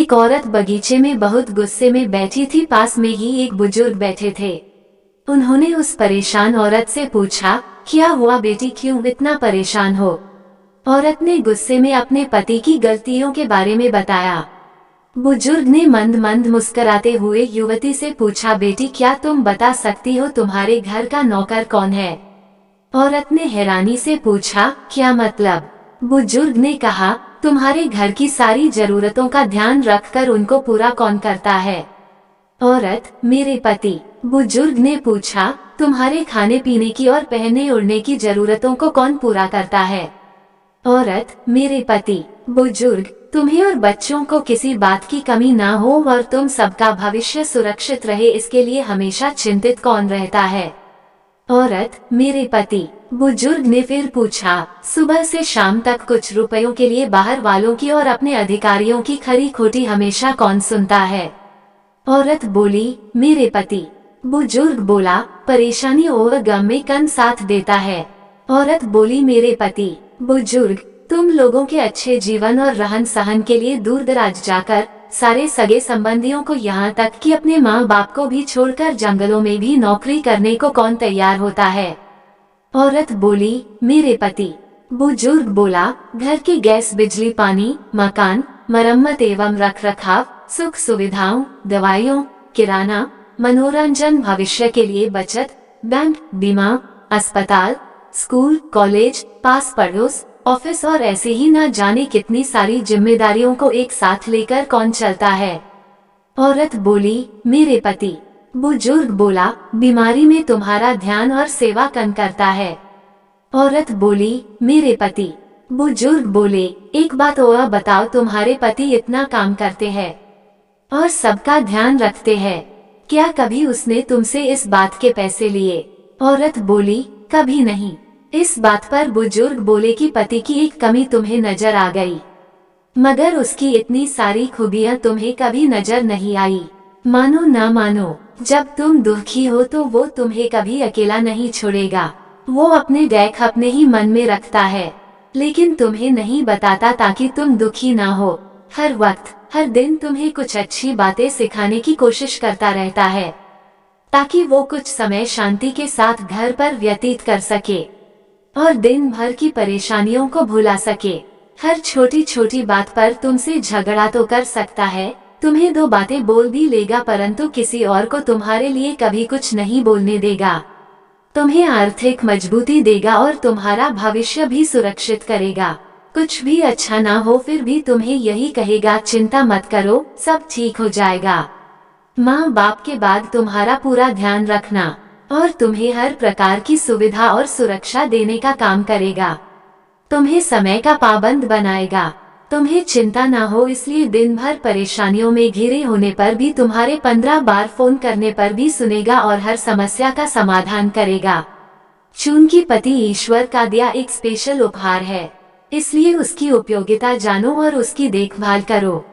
एक औरत बगीचे में बहुत गुस्से में बैठी थी। पास में ही एक बुजुर्ग बैठे थे। उन्होंने उस परेशान औरत से पूछा, क्या हुआ बेटी, क्यों इतना परेशान हो? औरत ने गुस्से में अपने पति की गलतियों के बारे में बताया। बुजुर्ग ने मंद मंद मुस्कुराते हुए युवती से पूछा, बेटी क्या तुम बता सकती हो तुम्हारे घर का नौकर कौन है? औरत ने हैरानी से पूछा, क्या मतलब? बुजुर्ग ने कहा, तुम्हारे घर की सारी जरूरतों का ध्यान रखकर उनको पूरा कौन करता है? औरत, मेरे पति। बुजुर्ग ने पूछा, तुम्हारे खाने पीने की और पहनने ओढ़ने की जरूरतों को कौन पूरा करता है? औरत, मेरे पति। बुजुर्ग, तुम्हें और बच्चों को किसी बात की कमी ना हो और तुम सबका भविष्य सुरक्षित रहे, इसके लिए हमेशा चिंतित कौन रहता है? औरत, मेरे पति। बुजुर्ग ने फिर पूछा, सुबह से शाम तक कुछ रुपयों के लिए बाहर वालों की और अपने अधिकारियों की खरी खोटी हमेशा कौन सुनता है? औरत बोली, मेरे पति। बुजुर्ग बोला, परेशानी और गम में कौन साथ देता है? औरत बोली, मेरे पति। बुजुर्ग, तुम लोगों के अच्छे जीवन और रहन सहन के लिए दूर दराज जाकर सारे सगे संबंधियों को यहाँ तक कि अपने माँ बाप को भी छोड़कर जंगलों में भी नौकरी करने को कौन तैयार होता है? औरत बोली, मेरे पति। बुजुर्ग बोला, घर की गैस, बिजली, पानी, मकान, मरम्मत एवं रख रखाव, सुख सुविधाओं, दवाइयों, किराना, मनोरंजन, भविष्य के लिए बचत, बैंक, बीमा, अस्पताल, स्कूल, कॉलेज, पास पड़ोस, ऑफिस और ऐसे ही ना जाने कितनी सारी जिम्मेदारियों को एक साथ लेकर कौन चलता है? औरत बोली, मेरे पति। बुजुर्ग बोला, बीमारी में तुम्हारा ध्यान और सेवा कौन करता है? औरत बोली, मेरे पति। बुजुर्ग बोले, एक बात और बताओ, तुम्हारे पति इतना काम करते हैं और सबका ध्यान रखते हैं, क्या कभी उसने तुमसे इस बात के पैसे लिए? औरत बोली, कभी नहीं। इस बात पर बुजुर्ग बोले कि पति की एक कमी तुम्हें नजर आ गई, मगर उसकी इतनी सारी खूबियां तुम्हें कभी नजर नहीं आई। मानो ना मानो, जब तुम दुखी हो तो वो तुम्हें कभी अकेला नहीं छोड़ेगा। वो अपने डैक अपने ही मन में रखता है, लेकिन तुम्हें नहीं बताता ताकि तुम दुखी ना हो। हर वक्त हर दिन तुम्हें कुछ अच्छी बातें सिखाने की कोशिश करता रहता है, ताकि वो कुछ समय शांति के साथ घर पर व्यतीत कर सके और दिन भर की परेशानियों को भुला सके। हर छोटी छोटी बात पर तुमसे झगड़ा तो कर सकता है, तुम्हें दो बातें बोल भी लेगा, परंतु किसी और को तुम्हारे लिए कभी कुछ नहीं बोलने देगा। तुम्हें आर्थिक मजबूती देगा और तुम्हारा भविष्य भी सुरक्षित करेगा। कुछ भी अच्छा ना हो फिर भी तुम्हें यही कहेगा, चिंता मत करो, सब ठीक हो जाएगा। माँ बाप के बाद तुम्हारा पूरा ध्यान रखना और तुम्हें हर प्रकार की सुविधा और सुरक्षा देने का काम करेगा। तुम्हें समय का पाबंद बनाएगा। तुम्हें चिंता ना हो, इसलिए दिन भर परेशानियों में घिरे होने पर भी तुम्हारे 15 बार फोन करने पर भी सुनेगा और हर समस्या का समाधान करेगा। चूंकि पति ईश्वर का दिया एक स्पेशल उपहार है, इसलिए उसकी उपयोगिता जानो और उसकी देखभाल करो।